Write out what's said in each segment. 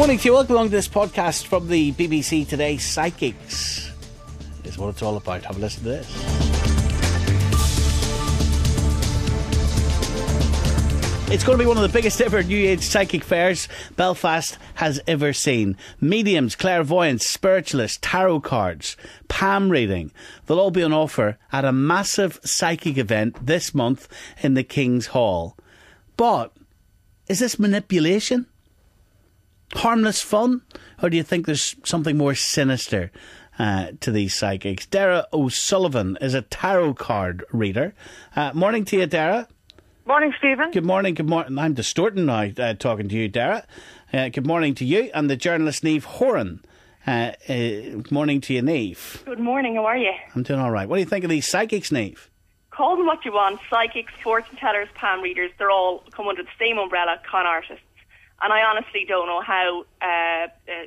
Morning to you. Welcome along to this podcast from the BBC Today. Psychics is what it's all about. Have a listen to this. It's going to be one of the biggest ever New Age psychic fairs Belfast has ever seen. Mediums, clairvoyants, spiritualists, tarot cards, palm reading. They'll all be on offer at a massive psychic event this month in the King's Hall. But is this manipulation? Harmless fun? Or do you think there's something more sinister to these psychics? OSullivan is a tarot card reader. Morning to you, Dara. Morning, Stephen. Good morning, good morning. I'm distorting now talking to you, Dara. Good morning to you and the journalist Niamh Horan. Good morning to you, Niamh. Good morning, how are you? I'm doing all right. What do you think of these psychics, Niamh? Call them what you want. Psychics, fortune tellers, palm readers, they're all come under the same umbrella, con artists. And I honestly don't know how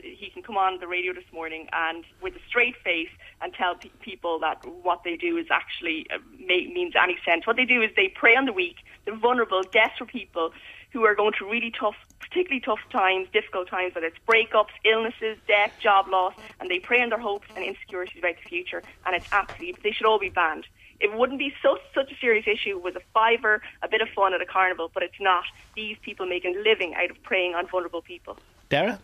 he can come on the radio this morning and with a straight face and tell people that what they do is actually means any sense. What they do is they prey on the weak, the vulnerable, desperate people who are going through really tough, particularly tough times, difficult times, whether it's breakups, illnesses, death, job loss, and they prey on their hopes and insecurities about the future. And it's absolutely, they should all be banned. It wouldn't be such a serious issue with a fiver, a bit of fun at a carnival, but it's not. These people making a living out of preying on vulnerable people. Dara?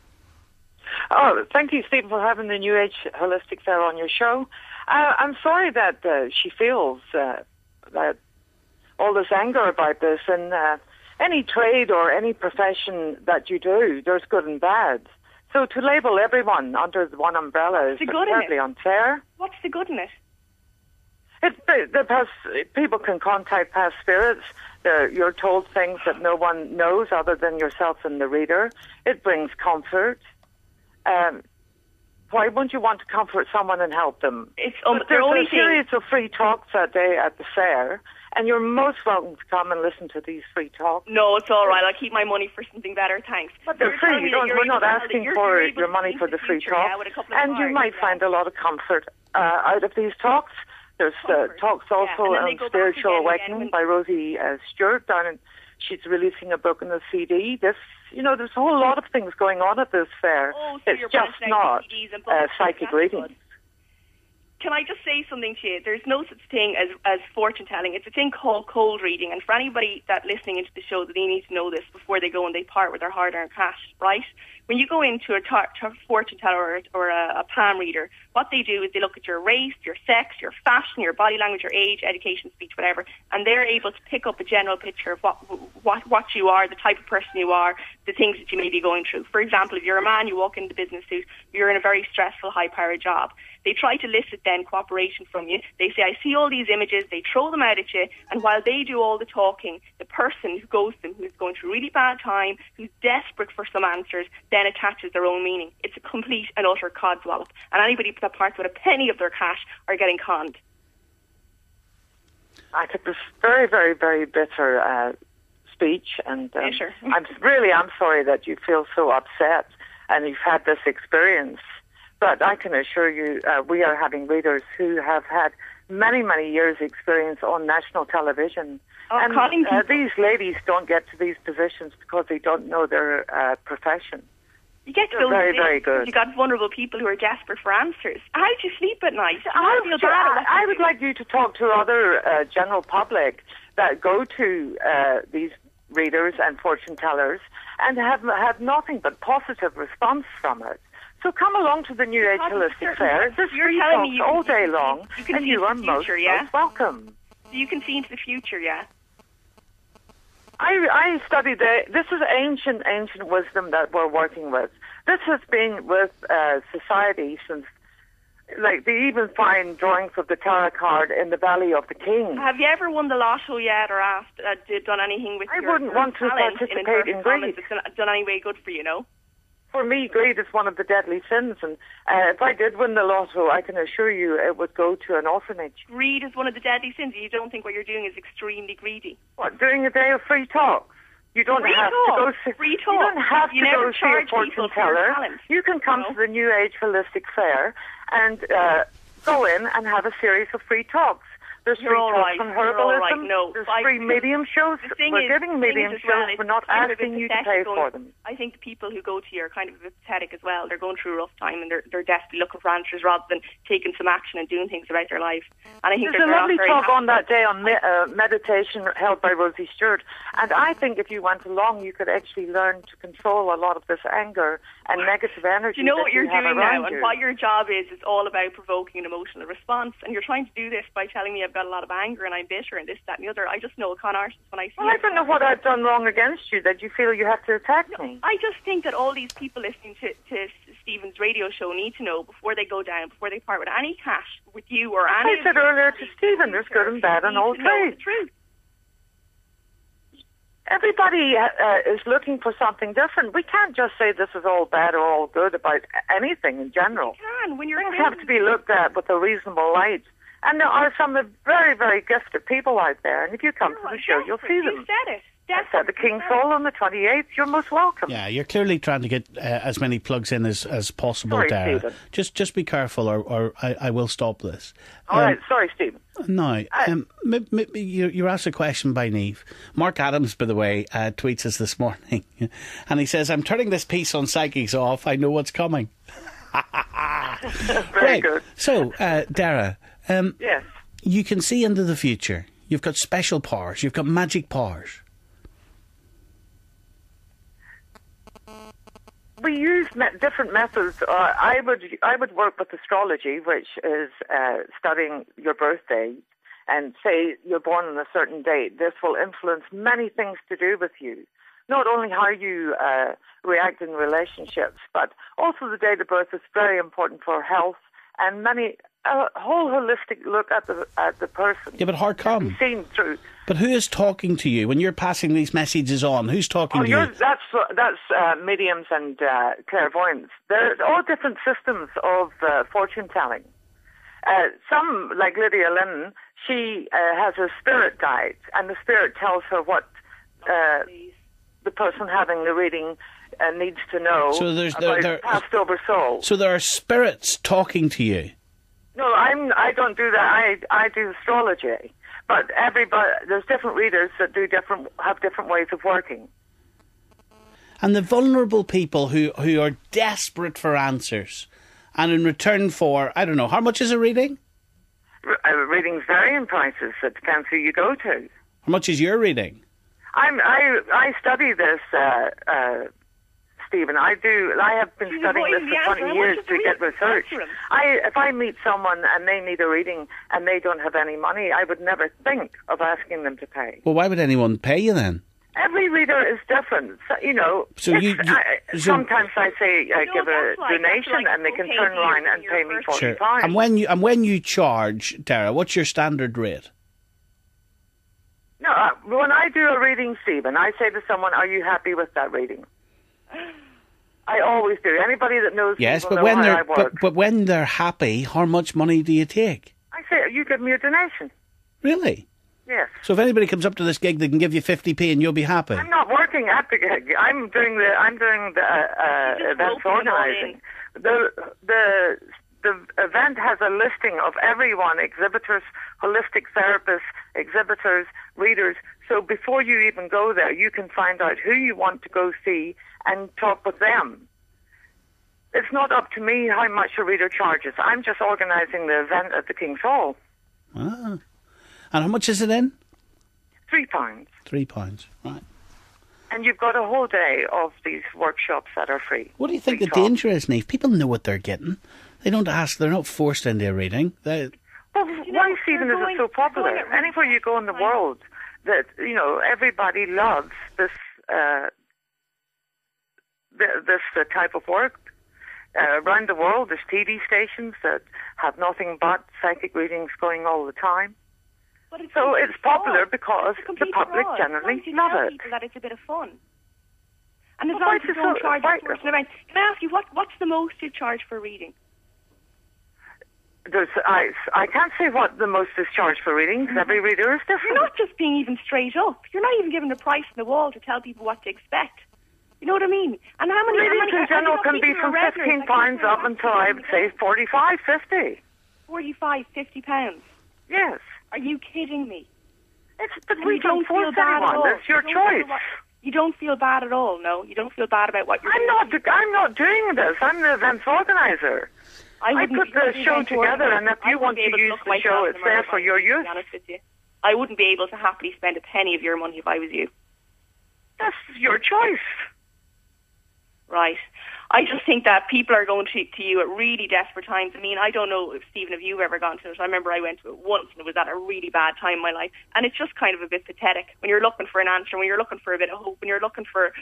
Oh, thank you, Stephen, for having the New Age Holistic Fair on your show. I'm sorry that she feels that all this anger about this. And any trade or any profession that you do, there's good and bad. So to label everyone under one umbrella is terribly unfair. What's the good in it? People can contact past spirits. You're told things that no one knows other than yourself and the reader. It brings comfort. Why wouldn't you want to comfort someone and help them? There's a series of free talks that day at the fair, and you're most welcome to come and listen to these free talks. No, it's all right. I'll keep my money for something better, thanks. But they're free. We're not asking for your money for the free talk. And you might find a lot of comfort out of these talks. There's talks also on Spiritual Awakening by Rosie Stewart she's releasing a book and a CD. There's a whole lot of things going on at this fair. It's just not psychic reading. Can I just say something to you? There's no such thing as fortune telling. It's a thing called cold reading. And for anybody that listening into the show, that they need to know this before they go and they part with their hard-earned cash, right? When you go into a fortune teller or a palm reader, what they do is they look at your race, your sex, your fashion, your body language, your age, education, speech, whatever, and they're able to pick up a general picture of what you are, the type of person you are, the things that you may be going through. For example, if you're a man, you walk into the business suit, you're in a very stressful, high-powered job. They try to elicit then cooperation from you. They say, I see all these images, they throw them out at you, and while they do all the talking, the person who goes to them, who's going through a really bad time, who's desperate for some answers, then attaches their own meaning. It's a complete and utter codswallop. And anybody that parts with a penny of their cash are getting conned. I took this very, very, very bitter speech, and bitter. I'm sorry that you feel so upset and you've had this experience. But I can assure you, we are having readers who have had many, many years' experience on national television. These ladies don't get to these positions because they don't know their profession. You get to those very, very good. You got vulnerable people who are desperate for answers. How do you sleep at night? I would like you to talk to other general public that go to these readers and fortune tellers and have nothing but positive response from it. So come along to the New Age Holistic Fair. There's free talks all day long, and you are most welcome. So you can see into the future, yeah? I studied this is ancient wisdom that we're working with. This has been with society since, they even find drawings of the tarot card in the Valley of the King. Have you ever won the lotto yet, or done anything with your wouldn't want to participate in greed. It's done any way good for you, no? For me, greed is one of the deadly sins, and if I did win the lotto, I can assure you it would go to an orphanage. Greed is one of the deadly sins. You don't think what you're doing is extremely greedy? What, doing a day of free talks? You don't have to go see free talk. You don't have to go see a fortune teller. You can come to the New Age Holistic Fair and go in and have a series of free talks. There's free talks on herbalism. No, there's free medium shows. We're giving medium shows. We're not asking you to pay for them. I think the people who go to you are kind of a bit pathetic as well. They're going through a rough time and they're desperately looking for answers rather than taking some action and doing things about their life. And I think there's a lovely talk on that day on meditation held by Rosie Stewart. And I think if you went along, you could actually learn to control a lot of this anger and negative energy. Do you know what you're doing now? And what your job is all about provoking an emotional response. And you're trying to do this by telling me I've got a lot of anger and I'm bitter and this, that and the other. I just know a con artist when I see I don't know what I've done wrong against you that you feel you have to attack me. I just think that all these people listening to Stephen's radio show need to know before they go down, before they part with any cash with you or any... I said earlier to Stephen, there's good and bad in all trades. Everybody is looking for something different. We can't just say this is all bad or all good about anything in general. You can. When Things have to be looked at with a reasonable light. And there are some very, very gifted people out there. And if you come to the show, you'll see them. You said it. I said the King's Hall on the 28th. You're most welcome. Yeah, you're clearly trying to get as many plugs in as possible, sorry, Dara. Stephen. Just be careful or I will stop this. All right, sorry, Stephen. No, you're asked a question by Niamh. Mark Adams, by the way, tweets us this morning. And he says, I'm turning this piece on psychics off. I know what's coming. Very good. So, Dara, yes. You can see into the future. You've got special powers. You've got magic powers. We use different methods. I would work with astrology, which is studying your birthday, and say you're born on a certain date. This will influence many things to do with you. Not only how you react in relationships, but also the date of birth is very important for health and a whole holistic look at the person. Yeah, but how come? Seen through. But who is talking to you when you're passing these messages on? Who's talking to you? That's mediums and clairvoyants. They're all different systems of fortune telling. Some, like Lydia Lynn, she has a spirit guide, and the spirit tells her what the person having the reading needs to know about past over soul. So there are spirits talking to you? No, I don't do that. I do astrology. But there's different readers that have different ways of working. And the vulnerable people who are desperate for answers, and in return for, I don't know, how much is a reading? Readings vary in prices. It depends who you go to. How much is your reading? I study this, Stephen. I have been studying this for 20 years to get research. If I meet someone and they need a reading and they don't have any money, I would never think of asking them to pay. Well, why would anyone pay you then? Every reader is different. So, sometimes I say give a donation and they can turn around and pay me £40. Sure. And when you charge, Dara, what's your standard rate? No, when I do a reading, Stephen, I say to someone, "Are you happy with that reading?" I always do. Anybody that knows me will know how I work. But when they're happy, how much money do you take? I say, you give me a donation. Really? Yes. So if anybody comes up to this gig, they can give you 50p and you'll be happy? I'm not working at the gig. I'm doing the events organising. The event has a listing of everyone: exhibitors, holistic therapists, exhibitors, readers. So before you even go there, you can find out who you want to go see and talk with them. It's not up to me how much a reader charges. I'm just organising the event at the King's Hall. Ah. And how much is it in? £3. £3, right. And you've got a whole day of these workshops that are free. What do you think the danger is, Niamh? People know what they're getting. They don't ask, they're not forced into a reading. Why, Stephen, is it so popular? Anywhere you go in the world, that everybody loves this this type of work. Around the world, there's TV stations that have nothing but psychic readings going all the time. So it's popular because the public generally love it. That it's a bit of fun. And as long as you don't charge a person event, can I ask you what's the most you charge for reading? I can't say what the most is charged for readings. Mm-hmm. Every reader is different. You're not just being even straight up. You're not even giving a price on the wall to tell people what to expect. You know what I mean? And how many readings in general can be from £15 up until I would say 45, 50. 45, £50. Yes. Are you kidding me? But we don't force anyone. It's your choice. You don't feel bad at all, no? You don't feel bad about what you're doing? I'm not doing this. I'm the events organizer. I put the show together, and if you want to use the show, it's there for your use. I wouldn't be able to happily spend a penny of your money if I was you. That's your choice. Right. I just think that people are going to you at really desperate times. I mean, I don't know, if Stephen, if you've ever gone to it. I remember I went to it once, and it was at a really bad time in my life. And it's just kind of a bit pathetic when you're looking for an answer, when you're looking for a bit of hope, when you're looking for,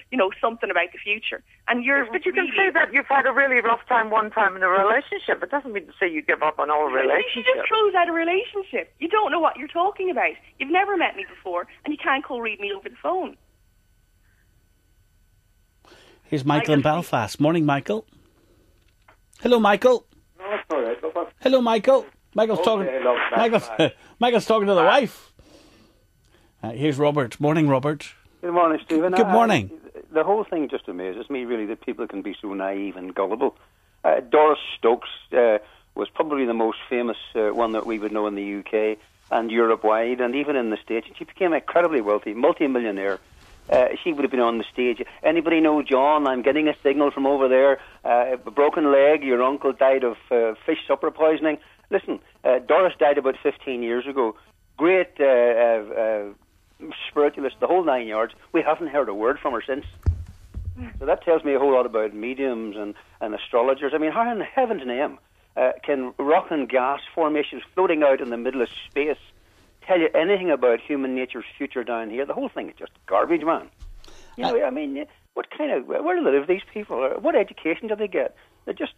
something about the future. And but you can say that you've had a really rough time one time in a relationship. It doesn't mean to say you give up on all relationships. You just close out a relationship. You don't know what you're talking about. You've never met me before, and you can't call read me over the phone. Here's Michael in Belfast. Morning, Michael. Hello, Michael. No, that's all right. Hello, Michael. Michael's talking to the wife. Here's Robert. Morning, Robert. Good morning, Stephen. Good morning. The whole thing just amazes me, really, that people can be so naive and gullible. Doris Stokes was probably the most famous one that we would know in the UK and Europe-wide, and even in the States. She became incredibly wealthy, multi-millionaire. She would have been on the stage. Anybody know John? I'm getting a signal from over there. A broken leg. Your uncle died of fish supper poisoning. Listen, Doris died about 15 years ago. Great spiritualist, the whole 9 yards. We haven't heard a word from her since. So that tells me a whole lot about mediums and astrologers. I mean, how in heaven's name can rock and gas formations floating out in the middle of space tell you anything about human nature's future down here? The whole thing is just garbage, man. I mean, where do they live, these people? What education do they get?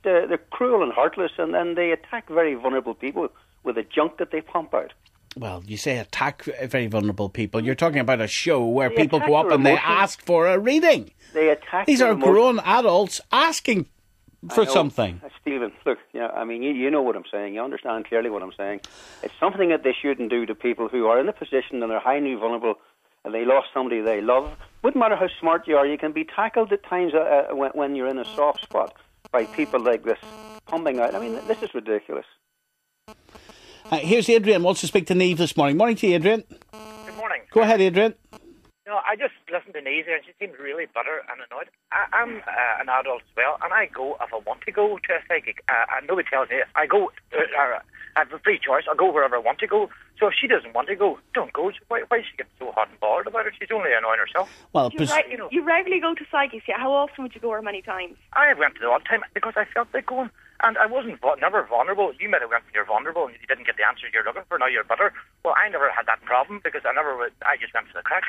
They're cruel and heartless, and then they attack very vulnerable people with the junk that they pump out. Well, you say attack very vulnerable people. You're talking about a show where people go up and they ask for a reading. They attack. These are grown adults asking for something. Stephen, look, I mean, you know what I'm saying. You understand clearly what I'm saying. It's something that they shouldn't do to people who are in a position and they're highly vulnerable and they lost somebody they love. Wouldn't matter how smart you are, you can be tackled at times when you're in a soft spot by people like this, pumping out. I mean, this is ridiculous. Here's Adrian, wants to speak to Niamh this morning. Morning to you, Adrian. Good morning. Go ahead, Adrian. No, I just listened to Niamh and she seems really bitter and annoyed. I'm an adult as well, and I go if I want to go to a psychic. And nobody tells me. I go. I have a free choice. I'll go wherever I want to go. So if she doesn't want to go, don't go. Why is she getting so hot and bothered about it? She's only annoying herself. Well, you regularly go to psychics. Yeah. How often would you go, or many times? I went to the odd time because I felt like going. And I wasn't never vulnerable. You might have went when you're vulnerable and you didn't get the answer you're looking for. Now you're bitter. Well, I never had that problem because I just went for the crack.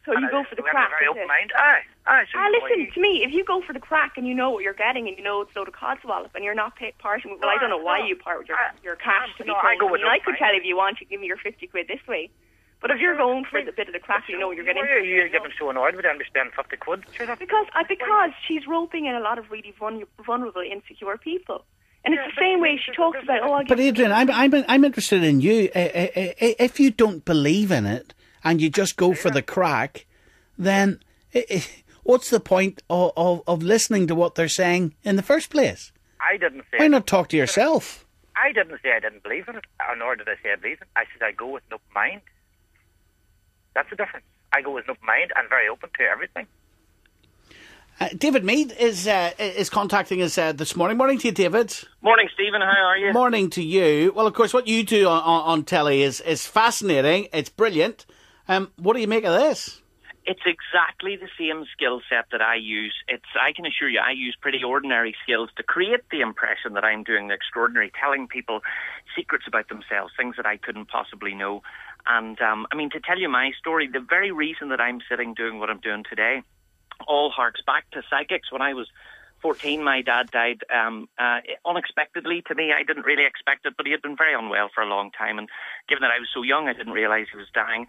So you go for the crack. Very open mind. Listen to me. If you go for the crack and you know what you're getting and you know it's a load of codswallop and you're not parting with, I don't know why you part with your cash to be told. I could tell if you want to give me your 50 quid this way. But if you're going for the bit of the crack, you know what you're getting. Why are you getting so annoyed with them to spend 50 quid? Because she's roping in a lot of really vulnerable, insecure people. And it's the same way she talks about. But Adrian, I'm interested in you. If you don't believe in it and you just go for the crack, then what's the point of listening to what they're saying in the first place? I didn't say. Why not talk to yourself? I didn't say I didn't believe in it, nor did I say I believe in it. I said I go with an open mind. That's the difference. I go with an open mind and very open to everything. David Mead is contacting us this morning. Morning to you, David. Morning, Stephen. How are you? Morning to you. Well, of course, what you do on telly is fascinating. It's brilliant. What do you make of this? It's exactly the same skill set that I use. I can assure you, I use pretty ordinary skills to create the impression that I'm doing the extraordinary, telling people secrets about themselves, things that I couldn't possibly know. And, to tell you my story, the very reason that I'm sitting doing what I'm doing today all harks back to psychics. When I was 14, my dad died unexpectedly to me. I didn't really expect it, but he had been very unwell for a long time. And given that I was so young, I didn't realise he was dying.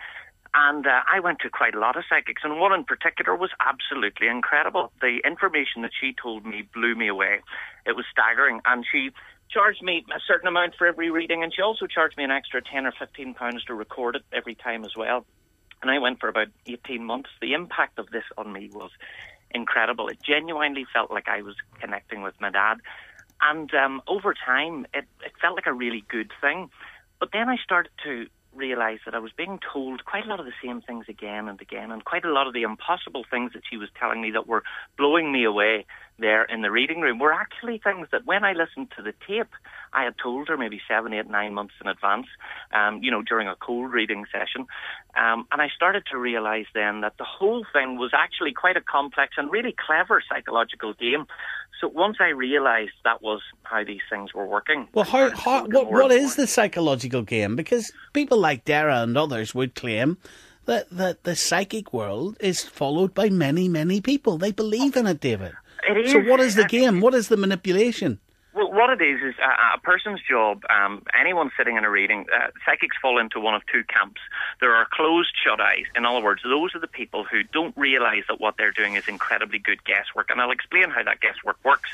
And I went to quite a lot of psychics, and one in particular was absolutely incredible. The information that she told me blew me away. It was staggering. And she charged me a certain amount for every reading, and she also charged me an extra 10 or 15 pounds to record it every time as well. And I went for about 18 months. The impact of this on me was incredible. It genuinely felt like I was connecting with my dad. And over time, it felt like a really good thing. But then I started to realised that I was being told quite a lot of the same things again and again, and quite a lot of the impossible things that she was telling me that were blowing me away there in the reading room were actually things that when I listened to the tape, I had told her maybe 7, 8, 9 months in advance, during a cold reading session. And I started to realise then that the whole thing was actually quite a complex and really clever psychological game. So once I realised that was how these things were working... Well, what is the psychological game? Because people like Dara and others would claim that the psychic world is followed by many, many people. They believe in it, David. It is. So what is the game? What is the manipulation? Well, what it is a person's job, anyone sitting in a reading, psychics fall into one of two camps. There are closed, shut eyes. In other words, those are the people who don't realise that what they're doing is incredibly good guesswork. And I'll explain how that guesswork works.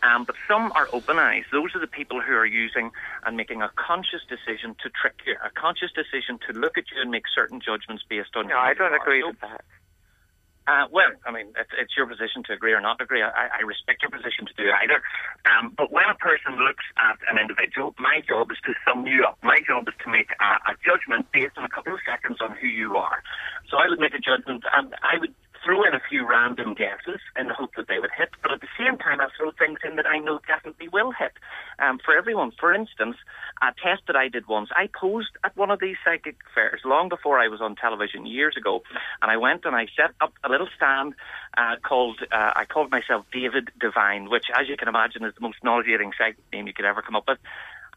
But some are open eyes. Those are the people who are using and making a conscious decision to trick you, a conscious decision to look at you and make certain judgments based on... No, I don't agree with that. Well, I mean, it's your position to agree or not agree. I respect your position to do either. But when a person looks at an individual, my job is to sum you up. My job is to make a judgment based on a couple of seconds on who you are. So I would make a judgment, and I would throw in a few random guesses in the hope that they would hit, but at the same time I'll throw things in that I know definitely will hit for everyone. For instance, a test that I did once, I posed at one of these psychic fairs long before I was on television years ago, and I went and I set up a little stand I called myself David Divine, which, as you can imagine, is the most nauseating psychic name you could ever come up with,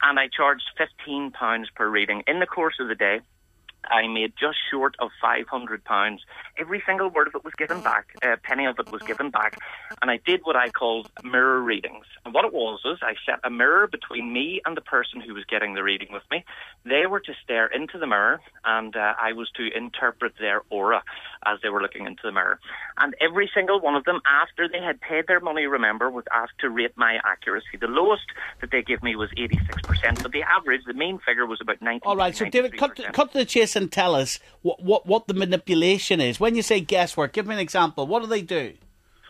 and I charged £15 per reading. In the course of the day, I made just short of £500. Every single word of it was given back. A penny of it was given back. And I did what I called mirror readings. And what it was I set a mirror between me and the person who was getting the reading with me. They were to stare into the mirror, and I was to interpret their aura as they were looking into the mirror. And every single one of them, after they had paid their money, remember, was asked to rate my accuracy. The lowest that they gave me was 86%, but the average, the main figure, was about 90%. All right, so David, cut to the chase and tell us what the manipulation is. When you say guesswork, give me an example. What do they do?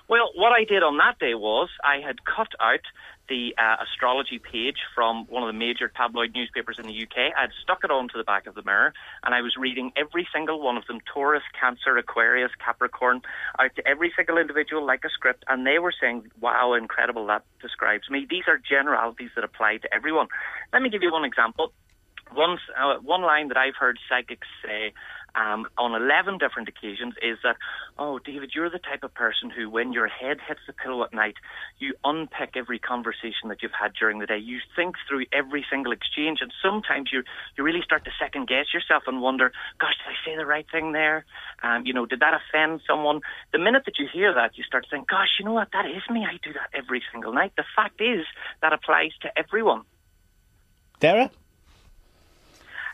Well, what I did on that day was I had cut out the astrology page from one of the major tabloid newspapers in the UK. I'd stuck it onto the back of the mirror, and I was reading every single one of them, Taurus, Cancer, Aquarius, Capricorn, out to every single individual like a script, and they were saying, wow, incredible, that describes me. These are generalities that apply to everyone. Let me give you one example. One line that I've heard psychics say on 11 different occasions is that, oh, David, you're the type of person who, when your head hits the pillow at night, you unpick every conversation that you've had during the day. You think through every single exchange, and sometimes you really start to second-guess yourself and wonder, gosh, did I say the right thing there? Did that offend someone? The minute that you hear that, you start to think, gosh, you know what, that is me. I do that every single night. The fact is, that applies to everyone. Dara?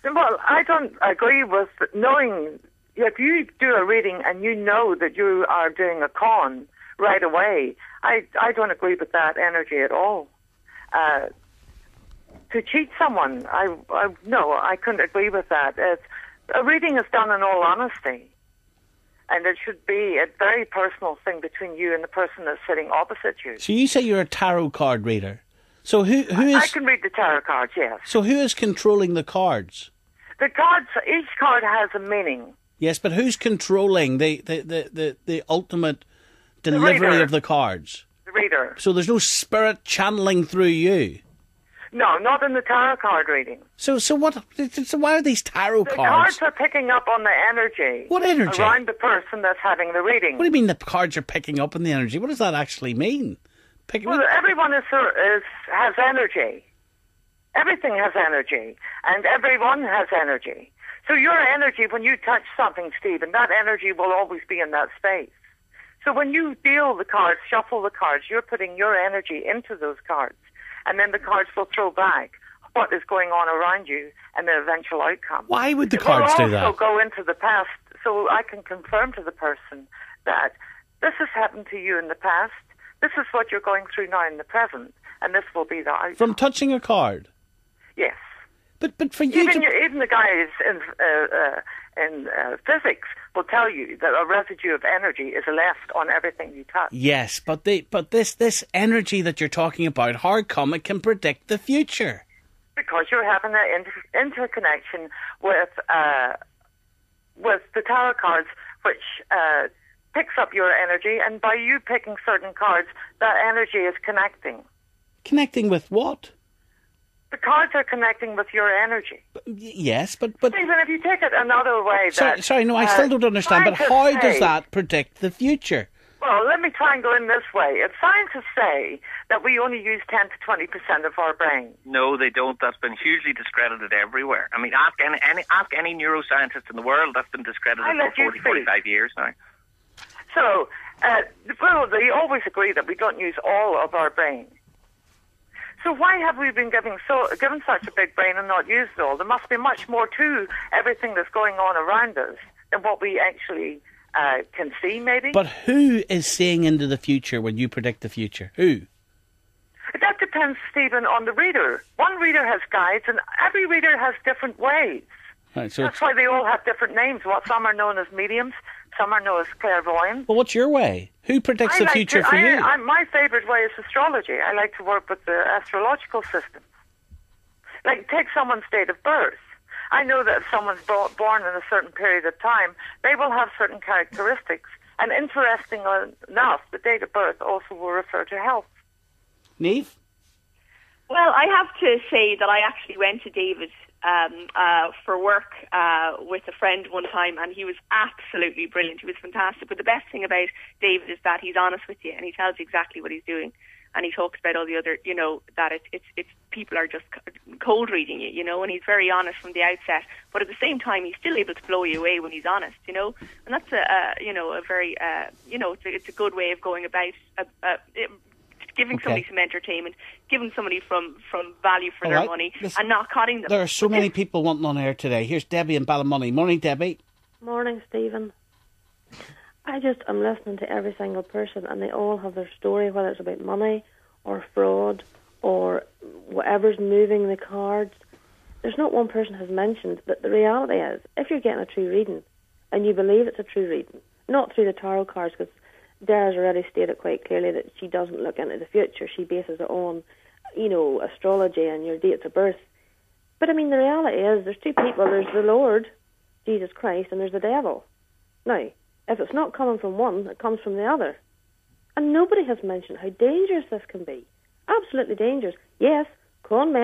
Well, I don't agree with knowing, if you do a reading and you know that you are doing a con right away, I don't agree with that energy at all. To cheat someone, no, I couldn't agree with that. A reading is done in all honesty, and it should be a very personal thing between you and the person that's sitting opposite you. So you say you're a tarot card reader. So who is... I can read the tarot cards, yes. So who is controlling the cards? The cards, each card has a meaning. Yes, but who's controlling the ultimate delivery of the cards? The reader. So there's no spirit channeling through you? No, not in the tarot card reading. So why are these tarot cards? The cards are picking up on the energy. What energy? Around the person that's having the reading. What do you mean the cards are picking up on the energy? What does that actually mean? Everyone has energy. Everything has energy, and everyone has energy. So your energy, when you touch something, Stephen, that energy will always be in that space. So when you deal the cards, shuffle the cards, you're putting your energy into those cards, and then the cards will throw back what is going on around you and the eventual outcome. Why would the cards do that? It will also go into the past, so I can confirm to the person that this has happened to you in the past. This is what you're going through now in the present, and this will be the outcome. From touching a card? Yes. But for you even the guys in physics will tell you that a residue of energy is left on everything you touch. Yes, but this energy that you're talking about, how come it can predict the future? Because you're having an interconnection with the tarot cards, which picks up your energy, and by you picking certain cards, that energy is connecting. Connecting with what? The cards are connecting with your energy. Yes, but Stephen, if you take it another way... Sorry, no, I still don't understand, but how does that predict the future? Well, let me try and go in this way. If scientists say that we only use 10 to 20% of our brain. No, they don't. That's been hugely discredited everywhere. I mean, ask any neuroscientist in the world. That's been discredited for 40, 45 years now. So, well, they always agree that we don't use all of our brain. So why have we been given such a big brain and not used it all? There must be much more to everything that's going on around us than what we actually can see, maybe. But who is seeing into the future when you predict the future? Who? That depends, Stephen, on the reader. One reader has guides, and every reader has different ways. Right, so that's why they all have different names. Some are known as mediums, some are known as clairvoyants. Well, what's your way? Who predicts the future for you? My favourite way is astrology. I like to work with the astrological system. Like, take someone's date of birth. I know that if someone's born in a certain period of time, they will have certain characteristics. And interesting enough, the date of birth also will refer to health. Niamh? Well, I have to say that I actually went to David for work with a friend one time, and he was absolutely brilliant. He was fantastic. But the best thing about David is that he's honest with you, and he tells you exactly what he's doing. And he talks about all the other, that it's people are just cold reading you, and he's very honest from the outset. But at the same time, he's still able to blow you away when he's honest, and that's a very, it's a good way of going about giving somebody some entertainment, giving somebody from value for their money, and not cutting them. There are so many people wanting on air today. Here's Debbie in Ballymoney. Morning, Debbie. Morning, Stephen. I'm listening to every single person, and they all have their story, whether it's about money or fraud or whatever's moving the cards. There's not one person has mentioned that the reality is, if you're getting a true reading and you believe it's a true reading, not through the tarot cards, because Dara's already stated quite clearly that she doesn't look into the future. She bases it on, astrology and your dates of birth. But, the reality is there's two people. There's the Lord, Jesus Christ, and there's the devil. Now, if it's not coming from one, it comes from the other. And nobody has mentioned how dangerous this can be. Absolutely dangerous. Yes, con men